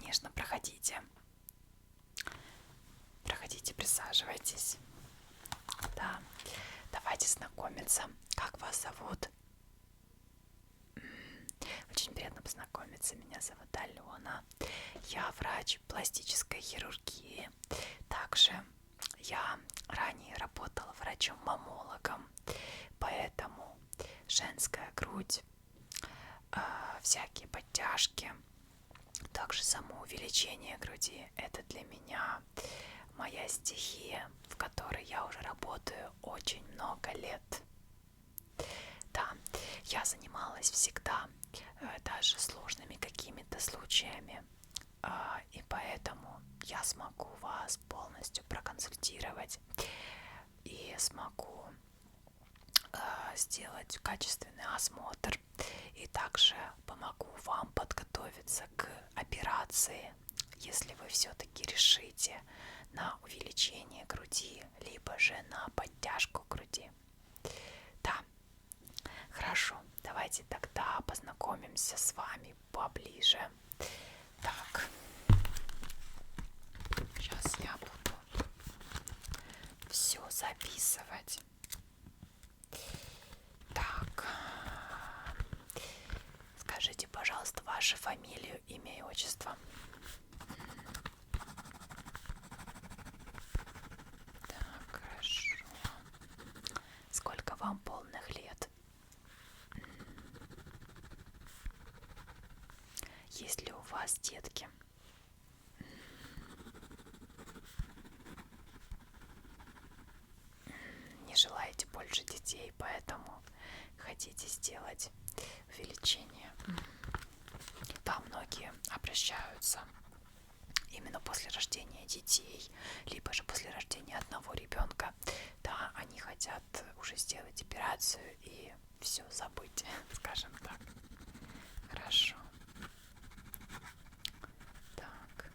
конечно, проходите. Проходите, присаживайтесь. Да, давайте знакомиться. Как вас зовут? Очень приятно познакомиться. Меня зовут Алена. Я врач пластической хирургии. Также я ранее работала врачом-маммологом, поэтому женская грудь, всякие подтяжки, также самоувеличение груди — это для меня моя стихия, в которой я уже работаю очень много лет. Да, я занималась всегда даже сложными какими-то случаями, и поэтому я смогу вас полностью проконсультировать и смогу сделать качественный осмотр, и также помогу вам подготовиться к операции, если вы все-таки решите на увеличение груди, либо же на подтяжку груди. Да, хорошо, давайте тогда познакомимся с вами поближе. Так, сейчас я буду все записывать. Так, скажите, пожалуйста, вашу фамилию, имя и отчество. Так, хорошо. Сколько вам полных лет? Есть ли у вас детки? Не желаете больше детей, поэтому хотите сделать увеличение. Да, многие обращаются именно после рождения детей, либо же после рождения одного ребенка. Да, они хотят уже сделать операцию и все забыть, скажем так. Хорошо. Так.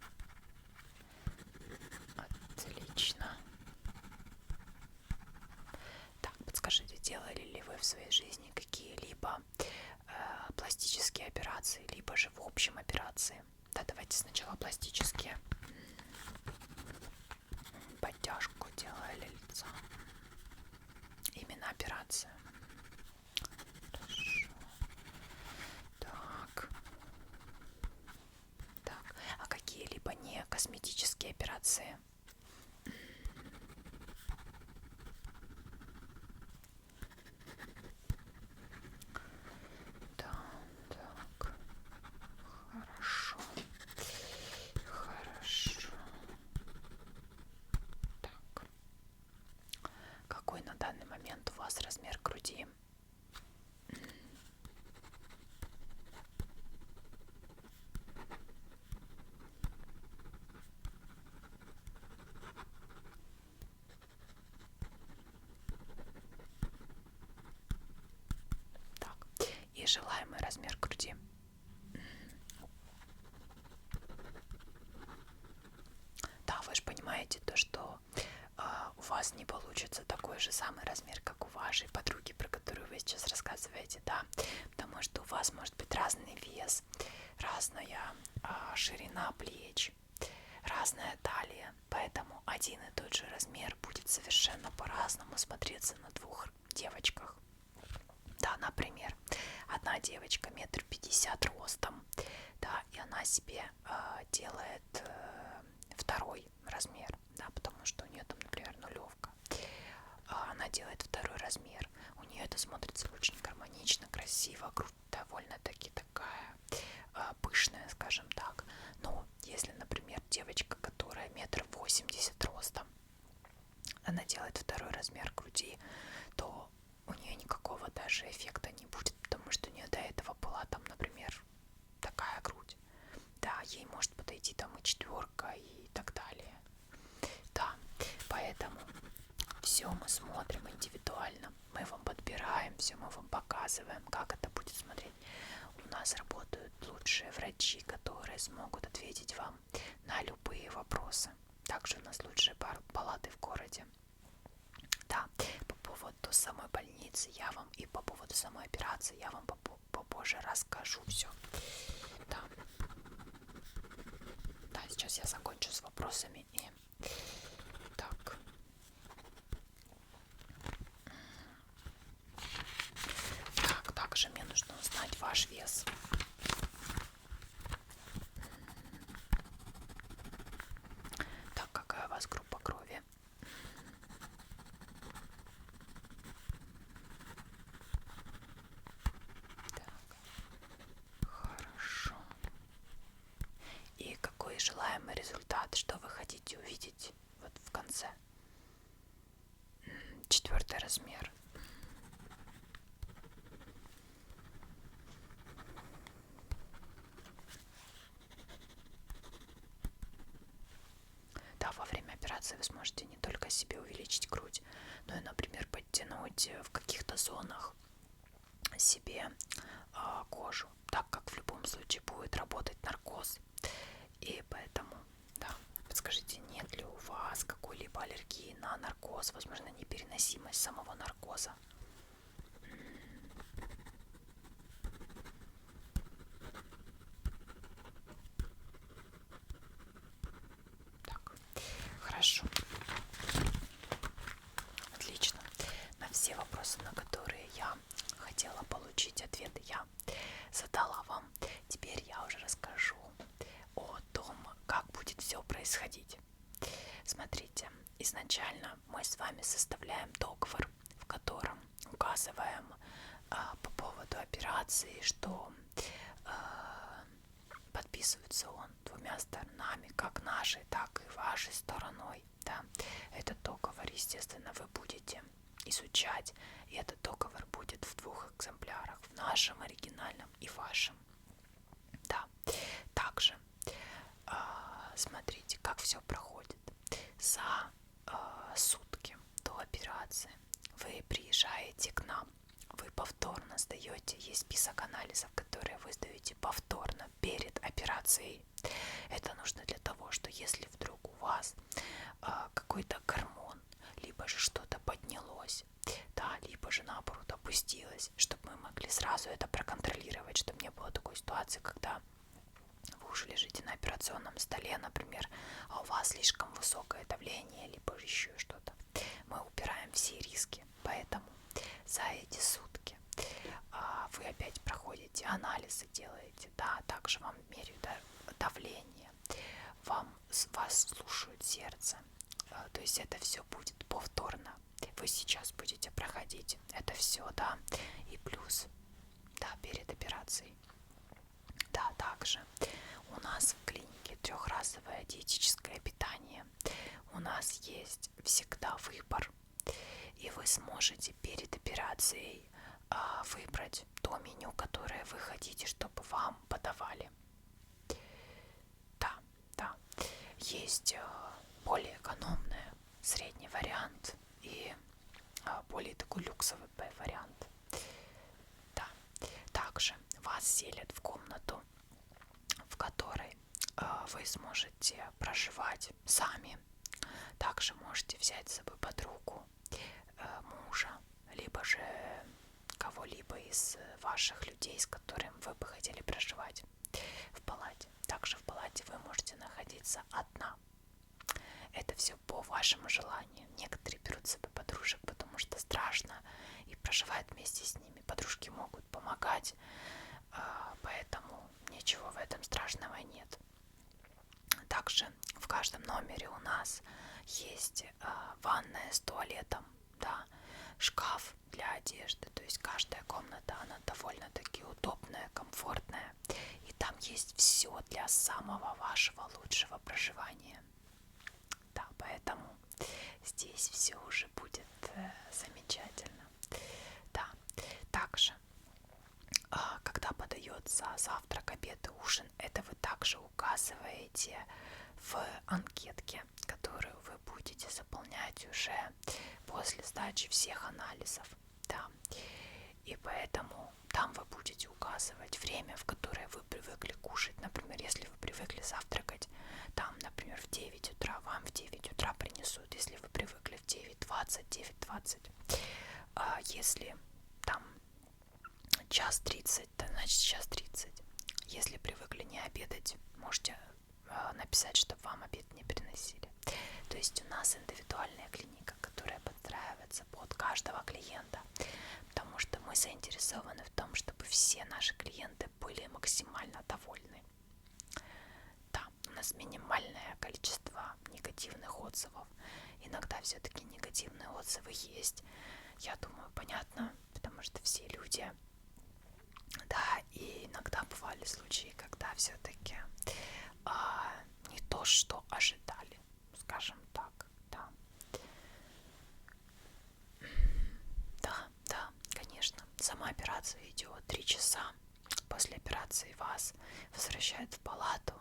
Отлично. Так, подскажите, делали ли вы в своей жизни какие-либо пластические операции, либо же в общем операции? Да, давайте сначала пластические. Подтяжку делали лица. Именно операция. Хорошо. Так. Так. А какие-либо не косметические операции? Да, так. Хорошо. Хорошо. Так. Какой на данный момент у вас размер груди? Так. И желаемый размер груди? Да, вы же понимаете то, что у вас не получится такой же самый размер, как у вашей подруги, про которую вы сейчас рассказываете, да, потому что у вас может быть разный вес, разная ширина плеч, разная талия, поэтому один и тот же размер будет совершенно по-разному смотреться на двух девочках. Да, например, одна девочка 1,50 м ростом, да, и она себе делает второй размер, да, потому что у нее там, например, нулевка. Она делает второй размер, у нее это смотрится очень гармонично, красиво, грудь довольно-таки такая пышная, скажем так. Но если, например, девочка, которая 1,80 м ростом, она делает второй размер груди, то у нее никакого даже эффекта не будет, потому что у нее до этого была там, например, такая грудь. Да, ей может подойти там и 4 и так далее. Да, поэтому все мы смотрим индивидуально, мы вам подбираем, все мы вам показываем, как это будет смотреть. У нас работают лучшие врачи, которые смогут ответить вам на любые вопросы. Также у нас лучшие палаты в городе. Да, по поводу самой больницы я вам и по поводу самой операции я вам попозже расскажу все. Да. сейчас я закончу с вопросами и так. Так, также мне нужно узнать ваш вес. Так, какая у вас группа крови? Так, хорошо. И какой желаемый результат, что вы хотите увидеть вот в конце? 4 размер. Да, во время операции вы сможете не только себе увеличить грудь, но и, например, подтянуть в каких-то зонах себе кожу, так как в любом случае будет работать наркоз. И поэтому, да, подскажите, нет ли у вас какой-либо аллергии на наркоз, возможно, непереносимость самого наркоза? Так, хорошо. Отлично. На все вопросы, на которые я хотела получить ответы, я задала вам. Теперь я уже расскажу о том, как будет все происходить. Смотрите, изначально мы с вами составляем договор, в котором указываем по поводу операции, что подписывается он двумя сторонами, как нашей, так и вашей стороной. Да. Этот договор, естественно, вы будете изучать, и этот договор будет в 2 экземплярах, в нашем оригинальном и вашем. Да. Также смотрите, как все проходит. За сутки до операции вы приезжаете к нам, вы повторно сдаете, есть список анализов, которые вы сдаете повторно перед операцией. Это нужно для того, что если вдруг у вас какой-то гормон, либо же что-то поднялось, да, либо же наоборот опустилось, чтобы мы могли сразу это проконтролировать, чтобы не было такой ситуации, когда вы уже лежите на операционном столе, например, а у вас слишком высокое давление, либо еще что-то. Мы убираем все риски, поэтому за эти сутки вы опять проходите анализы, делаете, да, также вам меряют давление, вас слушают сердце, то есть это все будет повторно. Вы сейчас будете проходить это все, да, и плюс, да, перед операцией. Да, также у нас в клинике 3-разовое диетическое питание. У нас есть всегда выбор, и вы сможете перед операцией выбрать то меню, которое вы хотите, чтобы вам подавали. Да, да. Есть более экономное, средний вариант и более такой люксовый вариант. Да. Также вас селят в комнату, в которой вы сможете проживать сами. Также можете взять с собой подругу, мужа, либо же кого-либо из ваших людей, с которым вы бы хотели проживать в палате. Также в палате вы можете находиться одна. Это все по вашему желанию. Некоторые берут с собой подружек, потому что страшно, и проживают вместе с ними. Подружки могут помогать, поэтому ничего в этом страшного нет. Также в каждом номере у нас есть ванная с туалетом, да, шкаф для одежды, то есть каждая комната, она довольно-таки удобная, комфортная, и там есть все для самого вашего лучшего проживания. Да, поэтому здесь все уже будет замечательно. Да, также когда подается завтрак, обед и ужин, это вы также указываете в анкетке, которую вы будете заполнять уже после сдачи всех анализов. Да. И поэтому там вы будете указывать время, в которое вы привыкли кушать. Например, если вы привыкли завтракать, там, например, в 9 утра, вам в 9 утра принесут. Если вы привыкли в 9:20, 9:20. Если там 1:30, то значит 1:30. Если привыкли не обедать, можете написать, чтобы вам обед не приносили. То есть у нас индивидуальная клиника, которая подстраивается под каждого клиента, потому что мы заинтересованы в том, чтобы все наши клиенты были максимально довольны. Да, у нас минимальное количество негативных отзывов. Иногда все-таки негативные отзывы есть. Я думаю, понятно, потому что все люди. Да, и иногда бывали случаи, когда все-таки не то, что ожидали, скажем так, да. Да, конечно. Сама операция идет 3 часа. После операции вас возвращают в палату,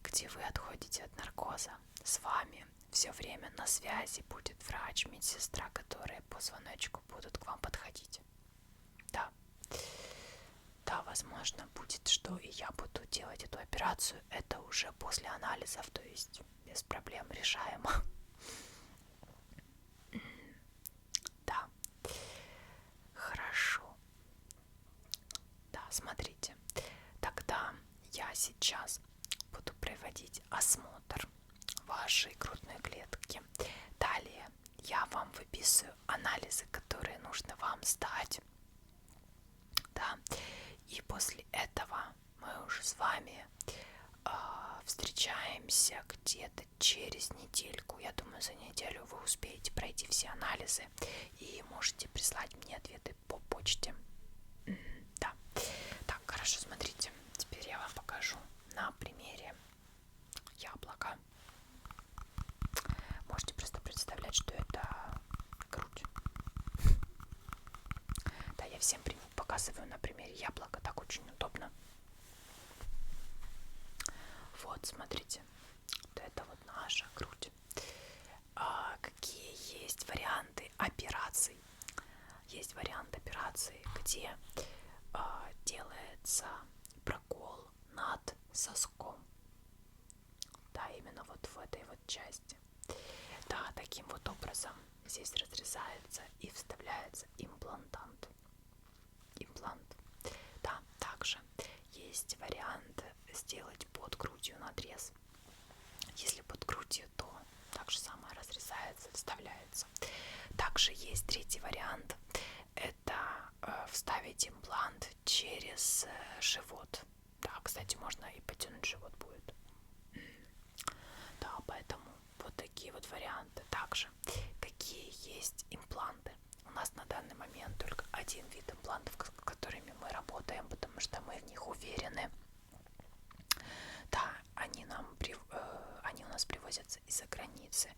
где вы отходите от наркоза. С вами все время на связи будет врач, медсестра, которые по звоночку будут к вам подходить. Да. Да, возможно, будет, что и я буду делать эту операцию. Это уже после анализов, то есть без проблем решаемо. Да. Хорошо. Да, смотрите. Тогда я сейчас буду проводить осмотр вашей грудной клетки. Далее я вам выписываю анализы, которые нужно вам сдать. Да. И после этого мы уже с вами встречаемся где-то через недельку. Я думаю, за неделю вы успеете пройти все анализы и можете прислать мне ответы по почте. Да. Так, хорошо, смотрите. Теперь я вам покажу на примере яблока. Можете просто представлять, что это грудь. Да, я всем показываю на примере яблока, так очень удобно. Вот, смотрите, вот это вот наша грудь. Какие есть варианты операций? Есть вариант операции, где делается прокол над соском. Да, именно вот в этой вот части. Да, таким вот образом здесь разрезается и вставляется имплант. Да, также есть вариант сделать под грудью надрез. Если под грудью, то так же самое разрезается, вставляется. Также есть третий вариант. Это вставить имплант через живот. Да, кстати, можно и потянуть живот будет. Да, поэтому вот такие вот варианты. Также какие есть импланты. У нас на данный момент только один вид имплантов, с которыми мы работаем, потому что мы в них уверены. Да, они у нас привозятся из-за границы,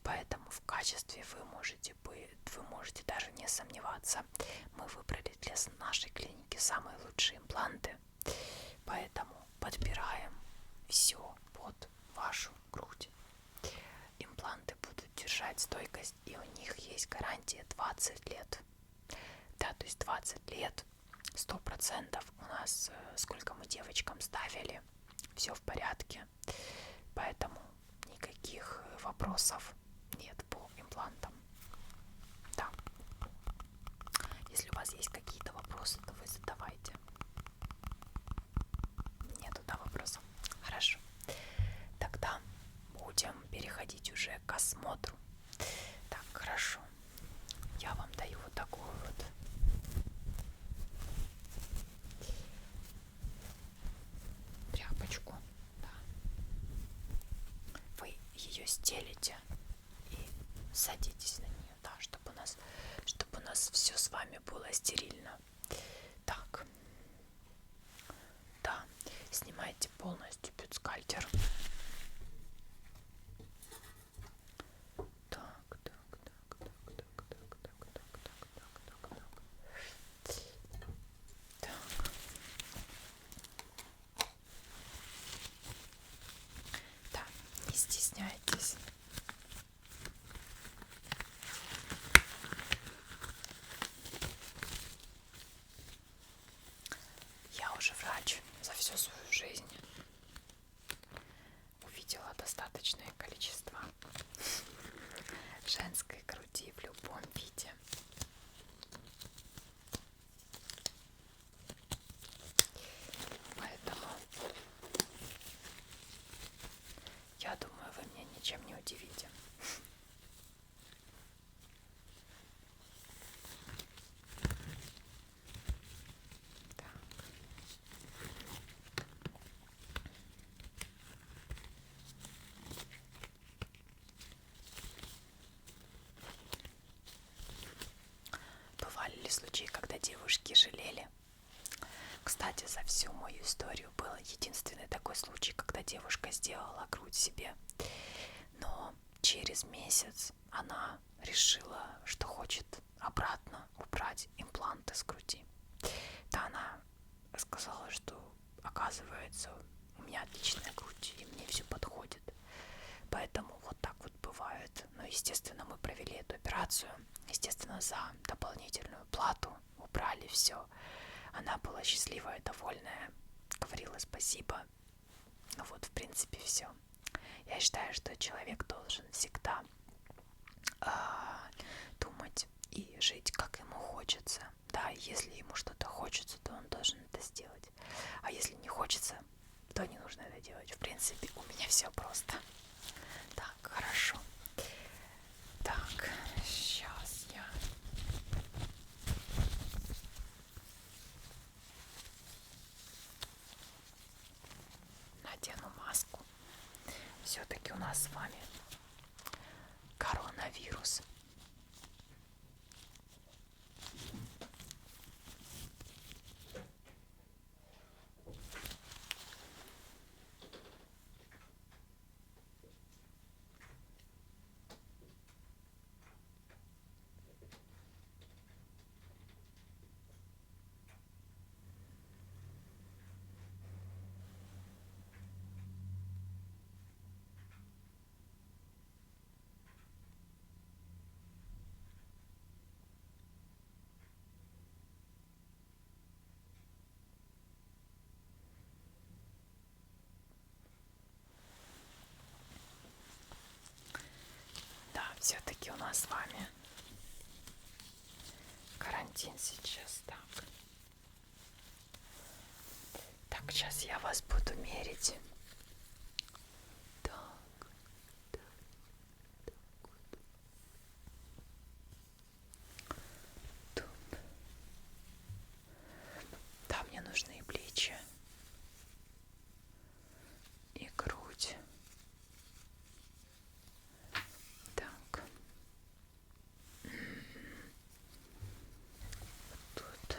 поэтому в качестве вы можете даже не сомневаться. Мы выбрали для нашей клиники самые лучшие импланты, поэтому подбираем все под вашу грудь. Импланты будут держать стойкость, и у них есть гарантия 20 лет. Да, то есть 20 лет, 100% у нас, сколько мы девочкам ставили, все в порядке, поэтому никаких вопросов нет по имплантам. Да. Если у вас есть какие-то вопросы, то вы задавайте. Нету, да, вопросов? Хорошо. Тогда будем переходить уже к осмотру. Так, хорошо. Я вам даю вот такую вот тряпочку. Да. Вы ее стелите и садитесь на нее, да, чтобы у нас все с вами было стерильно. Так. Да, снимайте полностью бюстгальтер. Да, не стесняйтесь. Я уже врач за всю свою жизнь. Увидела достаточное количество женской груди в любом виде. Поэтому были случаи, когда девушки жалели. Кстати, за всю мою историю был единственный такой случай, когда девушка сделала грудь себе. Но через месяц она решила, что хочет обратно убрать импланты с груди. Да, она сказала, что оказывается у меня отличная грудь и мне все подходит. Поэтому вот так вот бывает. Но естественно мы провели эту операцию. Естественно за дополнительную плату убрали все. Она была счастливая, довольная, говорила спасибо. Вот в принципе все. Я считаю, что человек должен всегда думать и жить, как ему хочется. Да, если ему что-то хочется, то он должен это сделать. А если не хочется, то не нужно это делать. В принципе, у меня все просто. Так, хорошо. Так, сейчас я надену маску. Все-таки у нас с вами коронавирус. Да, все-таки у нас с вами карантин сейчас. Так, сейчас я вас буду мерить. Так, так, вот. Тут. Да, мне нужны и плечи, и грудь. Так. Тут.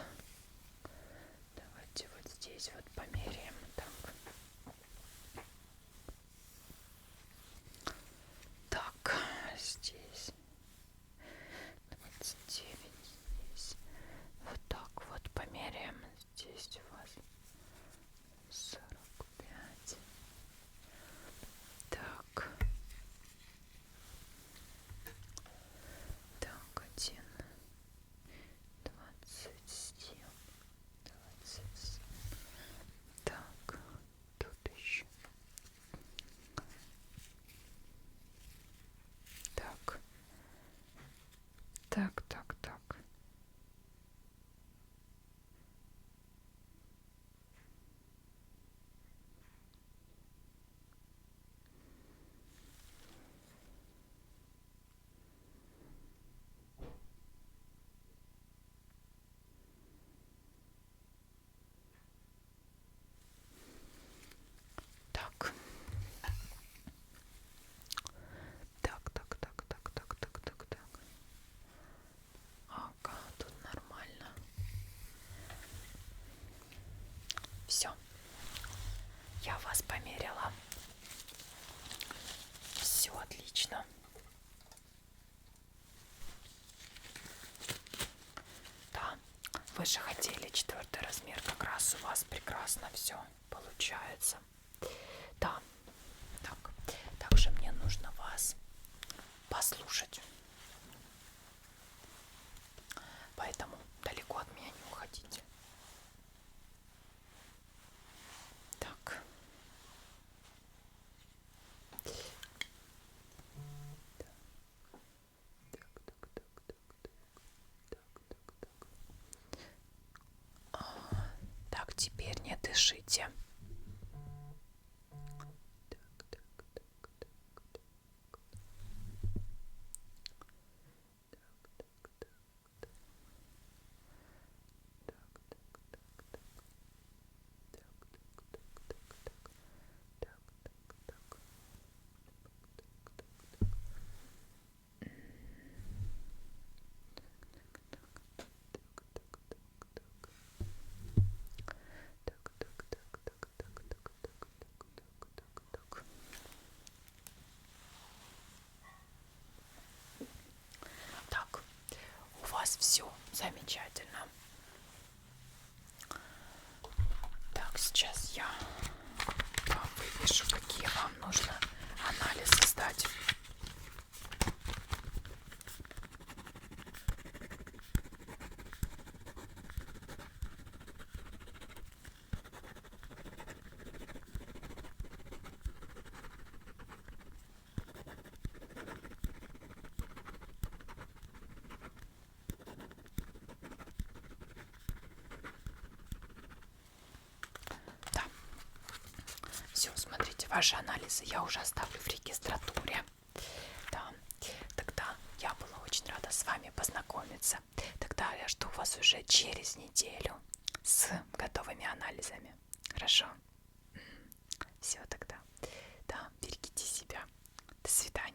Давайте вот здесь вот померяем. Так. Так, здесь 29, здесь вот так вот померяем. Здесь у вас 45. Так. Так, 1, 27, 27. Так, тут еще. Так. Так, так, так. Так. Так, так, так, так, так, так, так, так. Ага, тут нормально. Все. Я вас померила. Все отлично. Да, вы же хотели 4 размер, как раз у вас прекрасно все получается. Да, так, также мне нужно вас послушать. Поэтому далеко от меня не уходите. Так. Так, теперь не дышите. все замечательно. Так, сейчас я вам выпишу, какие вам нужно анализы сдать. Да. Все, смотрите, ваши анализы я уже оставлю в регистратуре. Да. Тогда я была очень рада с вами познакомиться. Тогда я жду вас уже через неделю с готовыми анализами. Хорошо? Все, тогда